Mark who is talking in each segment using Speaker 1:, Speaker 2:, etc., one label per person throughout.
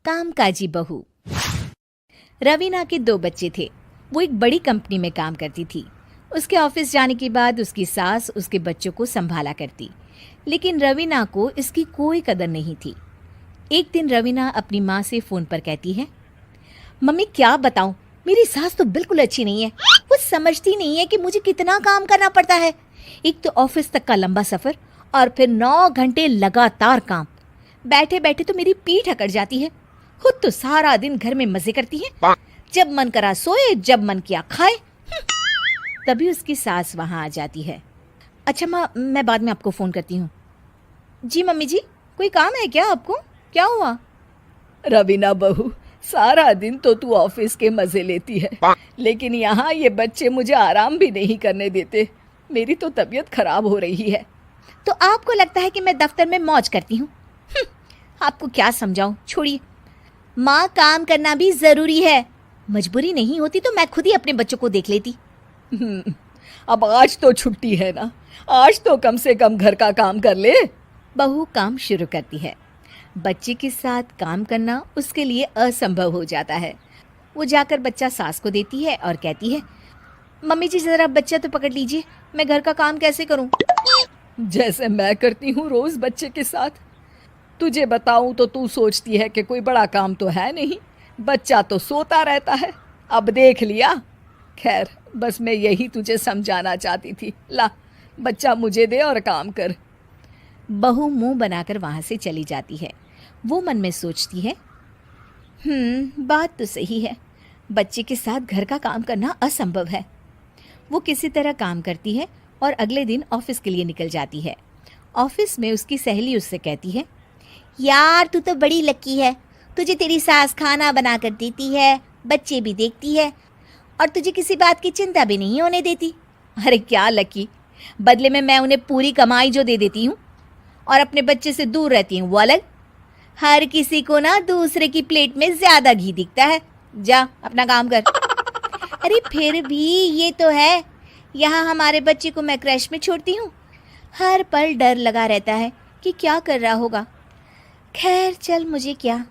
Speaker 1: कामकाजी बहू। रवीना के 2 बच्चे थे। वो एक बड़ी कंपनी में काम करती थी। उसके ऑफिस जाने के बाद उसकी सास उसके बच्चों को संभाला करती, लेकिन रवीना को इसकी कोई कदर नहीं थी। एक दिन रवीना अपनी माँ से फ़ोन पर कहती है, मम्मी क्या बताऊं, मेरी सास तो बिल्कुल अच्छी नहीं है। वो समझती नहीं है कि मुझे कितना काम करना पड़ता है। एक तो ऑफिस तक का लंबा सफ़र और फिर 9 घंटे लगातार काम। बैठे बैठे तो मेरी पीठ अकड़ जाती है। खुद तो सारा दिन घर में मजे करती है, जब मन करा सोए, जब मन किया खाए। तभी उसकी सास वहां आ जाती है। अच्छा माँ, मैं बाद में आपको फ़ोन करती हूँ। जी मम्मी जी, कोई काम है क्या आपको? क्या हुआ?
Speaker 2: रवीना बहू, सारा दिन तो तू ऑफिस के मजे लेती है, लेकिन यहाँ ये बच्चे मुझे आराम भी नहीं करने देते। मेरी तो तबीयत खराब हो रही है।
Speaker 1: तो आपको लगता है कि मैं दफ्तर में मौज करती हूँ? आपको क्या समझाऊं, छोड़िए। माँ, काम करना भी ज़रूरी है। मजबूरी नहीं होती तो मैं खुद ही अपने बच्चों को देख लेती।
Speaker 2: अब आज तो छुट्टी है ना, आज तो कम से कम घर का काम कर ले।
Speaker 1: बहू काम शुरू करती है। बच्चे के साथ काम करना उसके लिए असंभव हो जाता है। वो जाकर बच्चा सास को देती है और कहती है, मम्मी जी ज़रा बच्चा तो पकड़ लीजिए, मैं घर का काम कैसे करूं?
Speaker 2: जैसे मैं करती हूँ रोज बच्चे के साथ। तुझे बताऊं तो तू सोचती है कि कोई बड़ा काम तो है नहीं, बच्चा तो सोता रहता है। अब देख लिया। खैर, बस मैं यही तुझे समझाना चाहती थी। ला, बच्चा मुझे दे और काम कर।
Speaker 1: बहू मुंह बनाकर वहां से चली जाती है। वो मन में सोचती है, बात तो सही है, बच्चे के साथ घर का काम करना असंभव है। वो किसी तरह काम करती है और अगले दिन ऑफिस के लिए निकल जाती है। ऑफिस में उसकी सहेली उससे कहती है, यार तू तो बड़ी लकी है, तुझे तेरी सास खाना बना कर देती है, बच्चे भी देखती है और तुझे किसी बात की चिंता भी नहीं होने देती। अरे क्या लकी, बदले में मैं उन्हें पूरी कमाई जो दे देती हूँ और अपने बच्चे से दूर रहती हूँ वो अलग। हर किसी को ना दूसरे की प्लेट में ज्यादा घी दिखता है। जा अपना काम कर। अरे फिर भी ये तो है, यहाँ हमारे बच्चे को मैं क्रैश में छोड़ती हूँ, हर पल डर लगा रहता है कि क्या कर रहा होगा। खैर चल, मुझे क्या।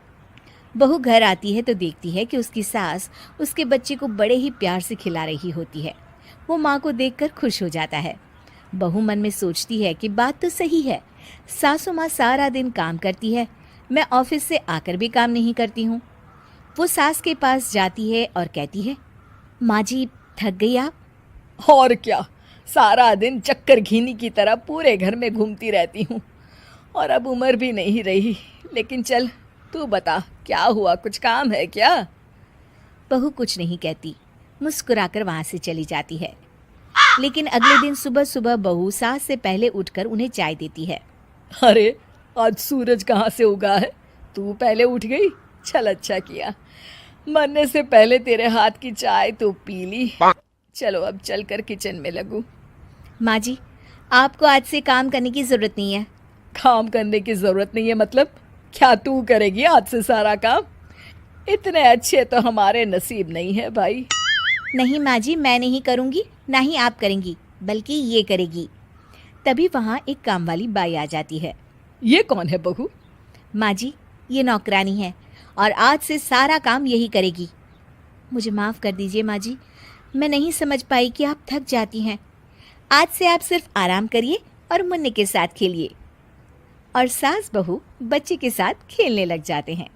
Speaker 1: बहू घर आती है तो देखती है कि उसकी सास उसके बच्चे को बड़े ही प्यार से खिला रही होती है। वो माँ को देखकर खुश हो जाता है। बहू मन में सोचती है कि बात तो सही है, सासू माँ सारा दिन काम करती है, मैं ऑफिस से आकर भी काम नहीं करती हूँ। वो सास के पास जाती है और कहती है, माँ जी थक गई आप?
Speaker 2: और क्या, सारा दिन चक्कर घीनी की तरह पूरे घर में घूमती रहती हूँ और अब उम्र भी नहीं रही। लेकिन चल तू बता, क्या हुआ, कुछ काम है क्या?
Speaker 1: बहू कुछ नहीं कहती, मुस्कुराकर वहाँ से चली जाती है। लेकिन अगले दिन सुबह सुबह बहू सास से पहले उठकर उन्हें चाय देती है।
Speaker 2: अरे आज सूरज कहाँ से उगा है, तू पहले उठ गई। चल अच्छा किया, मरने से पहले तेरे हाथ की चाय तो पी ली। चलो अब चलकर किचन में लगूं।
Speaker 1: माँ जी, आपको आज से काम करने की ज़रूरत नहीं है।
Speaker 2: काम करने की ज़रूरत नहीं है मतलब? क्या तू करेगी आज से सारा काम? इतने अच्छे तो हमारे नसीब नहीं है भाई।
Speaker 1: नहीं माँ जी, मैं नहीं करूँगी, ना ही आप करेंगी, बल्कि ये करेगी। तभी वहाँ एक काम वाली बाई आ जाती है।
Speaker 2: ये कौन है बहू?
Speaker 1: माँ जी, ये नौकरानी है और आज से सारा काम यही करेगी। मुझे माफ़ कर दीजिए माँ जी, मैं नहीं समझ पाई कि आप थक जाती हैं। आज से आप सिर्फ आराम करिए और मुन्ने के साथ खेलिए। और सास बहू बच्चे के साथ खेलने लग जाते हैं।